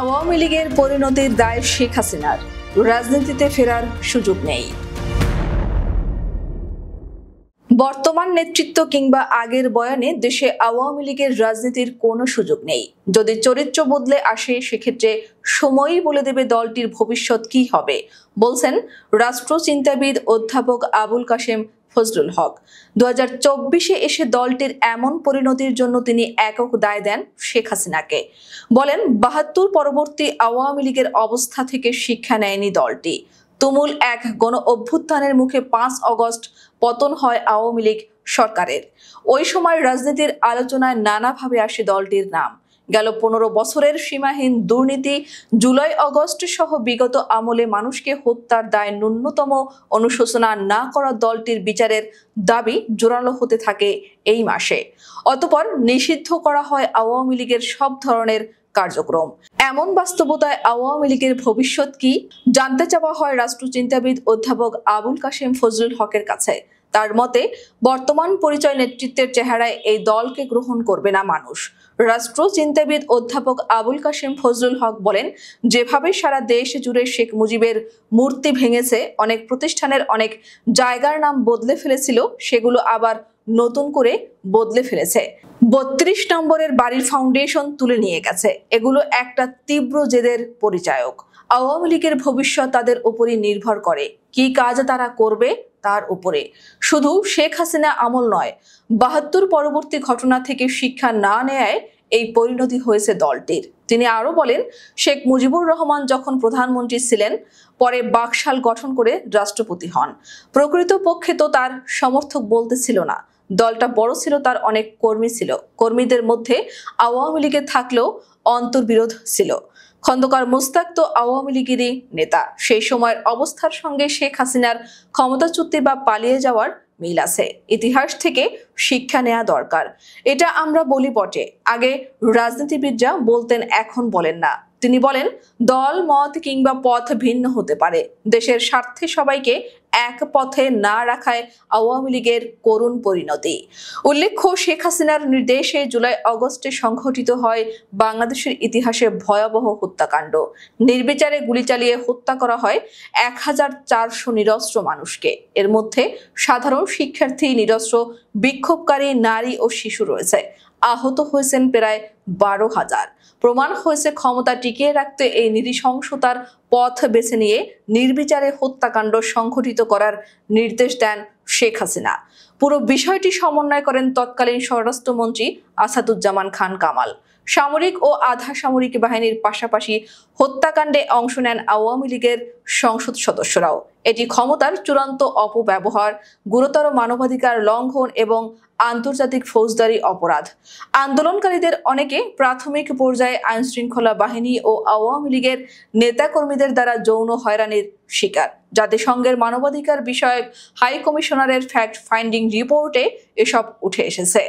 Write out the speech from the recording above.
আওয়ামী লীগের পরিণতির দায় শেখ হাসিনার, রাজনীতিতে ফেরার সুযোগ নেই। বর্তমান নেতৃত্ব কিংবা আগের বয়ানে দেশে আওয়ামী লীগের রাজনীতির কোনো সুযোগ নেই। যদি চরিত্র বদলে আসে সেক্ষেত্রে সময়ই বলে দেবে দলটির ভবিষ্যৎ কি হবে, বলছেন রাষ্ট্রচিন্তাবিদ অধ্যাপক আবুল কাশেম ফজলুল হক। 2024-এ এসে দলটির এমন পরিণতির জন্য তিনি একক দায় দেন শেখ হাসিনাকে। বলেন, 72 পরবর্তী আওয়ামী লীগের অবস্থা থেকে শিক্ষা নেয়নি দলটি। তুমুল এক গণ অভ্যুত্থানের মুখে 5 আগস্ট পতন হয় আওয়ামী লীগ সরকারের। ওই সময় রাজনীতির আলোচনায় নানাভাবে আসে দলটির নাম। গেল 15 বছরের সীমাহীন দুর্নীতি, জুলাই আগস্ট সহ বিগত আমলে মানুষকে হত্যার দায় ন্যূনতম অনুশোচনা না করা দলটির বিচারের দাবি জোরালো হতে থাকে এই মাসে। অতঃপর নিষিদ্ধ করা হয় আওয়ামী লীগের সব ধরনের কার্যক্রম। এমন বাস্তবতায় আওয়ামী লীগের ভবিষ্যৎ কি জানতে চাওয়া হয় রাষ্ট্রচিন্তাবিদ অধ্যাপক আবুল কাশেম ফজলুল হকের কাছে। তার মতে, বর্তমান পরিচয় নেতৃত্বের চেহারায় এই দলকে গ্রহণ করবে না মানুষ। রাষ্ট্রচিন্তাবিদ অধ্যাপক আবুল কাশেম ফজলুল হক বলেন, যেভাবে সারা দেশ জুড়ে শেখ মুজিবের মূর্তি ভেঙেছে, অনেক প্রতিষ্ঠানের অনেক জায়গার নাম বদলে ফেলেছিল, সেগুলো আবার নতুন করে বদলে ফেলেছে। 32 নম্বরের বাড়ির ফাউন্ডেশন তুলে নিয়ে গেছে। এগুলো একটা তীব্র জেদের পরিচায়ক। আওয়ামী লীগের ভবিষ্যৎ তাদের উপরই নির্ভর করে, কি কাজ তারা করবে তার উপরে। শুধু শেখ হাসিনা আমল নয়, 72 পরবর্তী ঘটনা থেকে শিক্ষা না নেয়ায় এই পরিণতি হয়েছে দলটির। তিনি আরো বলেন, শেখ মুজিবুর রহমান যখন প্রধানমন্ত্রী ছিলেন, পরে বাকশাল গঠন করে রাষ্ট্রপতি হন। প্রকৃতপক্ষে তো তার সমর্থক বলতে ছিল না। দলটা বড় ছিল, তার অনেক কর্মী ছিল। কর্মীদের মধ্যে আওয়ামী লীগে থাকলেও অন্তর্বিরোধ ছিল। খন্দকার মোস্তাক তো আওয়ামী লীগেরই নেতা। সেই সময়ের অবস্থার সঙ্গে শেখ হাসিনার ক্ষমতাচ্যুতি বা পালিয়ে যাওয়ার মিল আছে। ইতিহাস থেকে শিক্ষা নেওয়া দরকার। এটা আমরা বলি বটে, আগে রাজনীতিবিদরা বলতেন, এখন বলেন না। তিনি বলেন, দল মত কিংবা পথ ভিন্ন হতে পারে, দেশের স্বার্থে সবাইকে এক পথে না রাখায় আওয়ামী লীগের করুণ পরিণতি। উল্লেখ্য, শেখ হাসিনার নির্দেশে জুলাই আগস্টে সংঘটিত হয় বাংলাদেশের ইতিহাসে ভয়াবহ হত্যাকাণ্ড। নির্বিচারে গুলি চালিয়ে হত্যা করা হয় 1400 নিরস্ত্র মানুষকে। এর মধ্যে সাধারণ শিক্ষার্থী, নিরস্ত্র বিক্ষোভকারী, নারী ও শিশু রয়েছে। আহত হয়েছেন প্রায় 12,000। প্রমাণ হয়েছে, ক্ষমতা টিকিয়ে রাখতে এই নৃশংসতার পথ বেছে নিয়ে নির্বিচারে হত্যাকাণ্ড সংঘটিত করার নির্দেশ দেন শেখ হাসিনা। পুরো বিষয়টি সমন্বয় করেন তৎকালীন স্বরাষ্ট্রমন্ত্রী আসাদুজ্জামান খান কামাল। সামরিক ও আধা সামরিক বাহিনীর পাশাপাশি হত্যাকাণ্ডে অংশ নেন আওয়ামী লীগের সংসদ সদস্যরাও। এটি ক্ষমতার চূড়ান্ত অপব্যবহার, গুরুতর মানবাধিকার লঙ্ঘন এবং আন্তর্জাতিক ফৌজদারি অপরাধ। আন্দোলনকারীদের অনেকে প্রাথমিক পর্যায়ে আইনশৃঙ্খলা বাহিনী ও আওয়ামী লীগের নেতাকর্মীদের দ্বারা যৌন হয়রানির শিকার। জাতিসংঘের মানবাধিকার বিষয়ক হাই কমিশনারের ফ্যাক্ট ফাইন্ডিং রিপোর্টে এসব উঠে এসেছে।